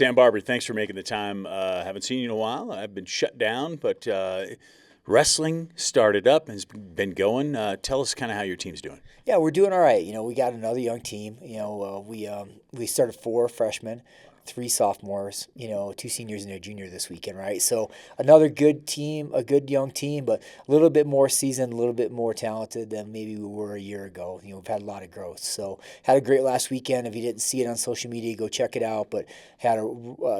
Sam Barber, thanks for making the time. Haven't seen you in a while. I've been shut down, but wrestling started up and has been going. Tell us kind of how your team's doing. Yeah, we're doing all right. We got another young team. We started 4 freshmen, 3 sophomores. Two seniors and a junior this weekend, right? So another good team, a good young team, but a little bit more seasoned, a little bit more talented than maybe we were a year ago. We've had a lot of growth. So had a great last weekend. If you didn't see it on social media, go check it out. But had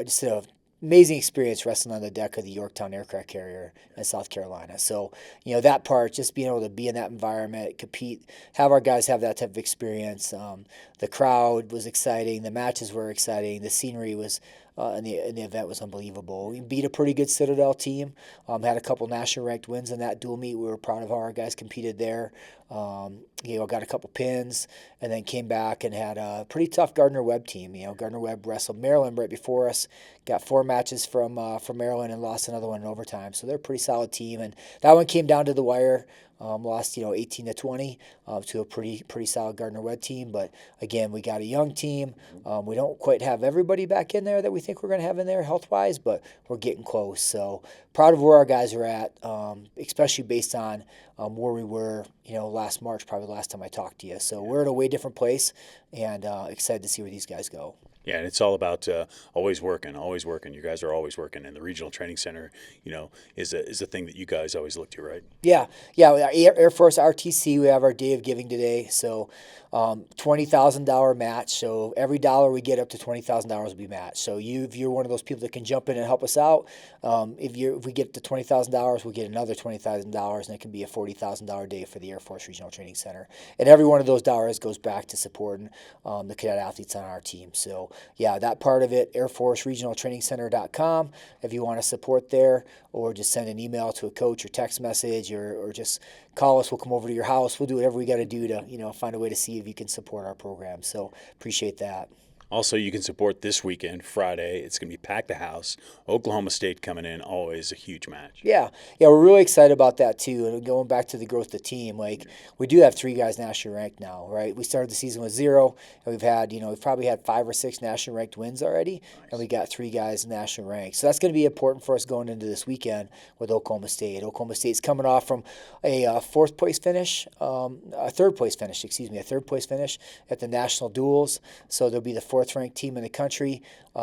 just a amazing experience wrestling on the deck of the Yorktown aircraft carrier in South Carolina. So, that part, just being able to be in that environment, compete, have our guys have that type of experience. The crowd was exciting. The matches were exciting. The scenery was, and the event was unbelievable. We beat a pretty good Citadel team. Had a couple national ranked wins in that dual meet. We were proud of how our guys competed there. Got a couple pins, and then came back and had a pretty tough Gardner Webb team. Gardner Webb wrestled Maryland right before us, got 4 matches from Maryland, and lost another one in overtime. So they're a pretty solid team, and that one came down to the wire. Lost 18-20 to a pretty solid Gardner Webb team. But again, we got a young team. We don't quite have everybody back in there that we think we're going to have in there health wise, but we're getting close. So proud of where our guys are at, especially based on where we were last March, probably the last time I talked to you. So we're in a way different place, and excited to see where these guys go. Yeah, and it's all about always working, always working. You guys are always working, and the regional training center, is a thing that you guys always look to, right? Yeah. Air Force RTC. We have our day of giving today, so $20,000 match. So every dollar we get up to $20,000 will be matched. So if you're one of those people that can jump in and help us out, if we get to $20,000, we'll get another $20,000, and it can be a $40,000 day for the Air Force Regional Training Center. And every one of those dollars goes back to supporting the cadet athletes on our team. So yeah, that part of it, airforceregionaltrainingcenter.com if you want to support there, or just send an email to a coach or text message, or just call us. We'll come over to your house. We'll do whatever we got to do to find a way to see if you can support our program. So appreciate that. Also, you can support this weekend, Friday. It's going to be packed the house. Oklahoma State coming in, always a huge match. Yeah, we're really excited about that too. And going back to the growth of the team, we do have 3 guys nationally ranked now, right? We started the season with 0, and we've probably had 5 or 6 national ranked wins already, nice. And we got 3 guys national ranked. So that's going to be important for us going into this weekend with Oklahoma State. Oklahoma State's coming off from a 4th place finish, a 3rd place finish at the national duels. So they'll be the 4th ranked team in the country. They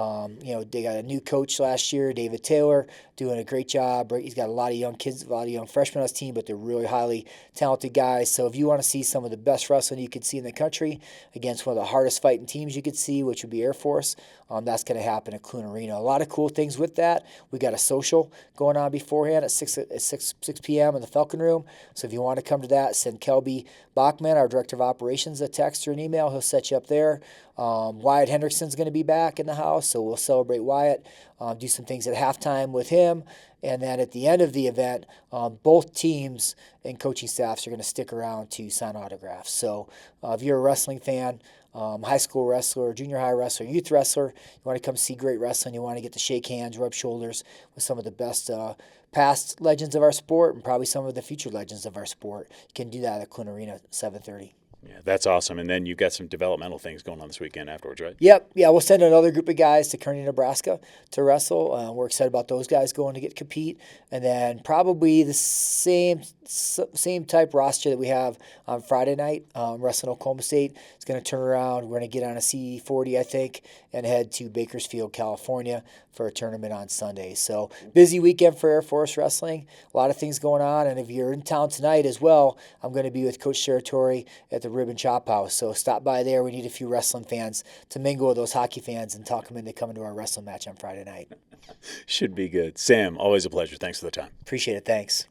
got a new coach last year, David Taylor, doing a great job. He's got a lot of young kids, a lot of young freshmen on his team, but they're really highly talented guys. So if you want to see some of the best wrestling you could see in the country against one of the hardest fighting teams you could see, which would be Air Force, that's going to happen at Clune Arena. A lot of cool things with that. We got a social going on beforehand at 6 p.m. in the Falcon Room. So if you want to come to that, send Kelby Bachman, our Director of Operations, a text or an email. He'll set you up there. Wyatt Hendrickson's going to be back in the house, so we'll celebrate Wyatt, do some things at halftime with him, and then at the end of the event, both teams and coaching staffs are going to stick around to sign autographs. So if you're a wrestling fan, high school wrestler, junior high wrestler, youth wrestler, you want to come see great wrestling, you want to get to shake hands, rub shoulders with some of the best past legends of our sport and probably some of the future legends of our sport, you can do that at Clune Arena at 7:30. Yeah, that's awesome. And then you've got some developmental things going on this weekend afterwards, right? Yep. Yeah, we'll send another group of guys to Kearney, Nebraska to wrestle. We're excited about those guys going to compete. And then probably the same type roster that we have on Friday night, wrestling Oklahoma State. It's going to turn around. We're going to get on a C40, I think, and head to Bakersfield, California for a tournament on Sunday. So busy weekend for Air Force wrestling. A lot of things going on. And if you're in town tonight as well, I'm going to be with Coach Territory at the Rib and Chop House. So stop by there. We need a few wrestling fans to mingle with those hockey fans and talk them into coming to our wrestling match on Friday night. Should be good. Sam, always a pleasure. Thanks for the time. Appreciate it. Thanks.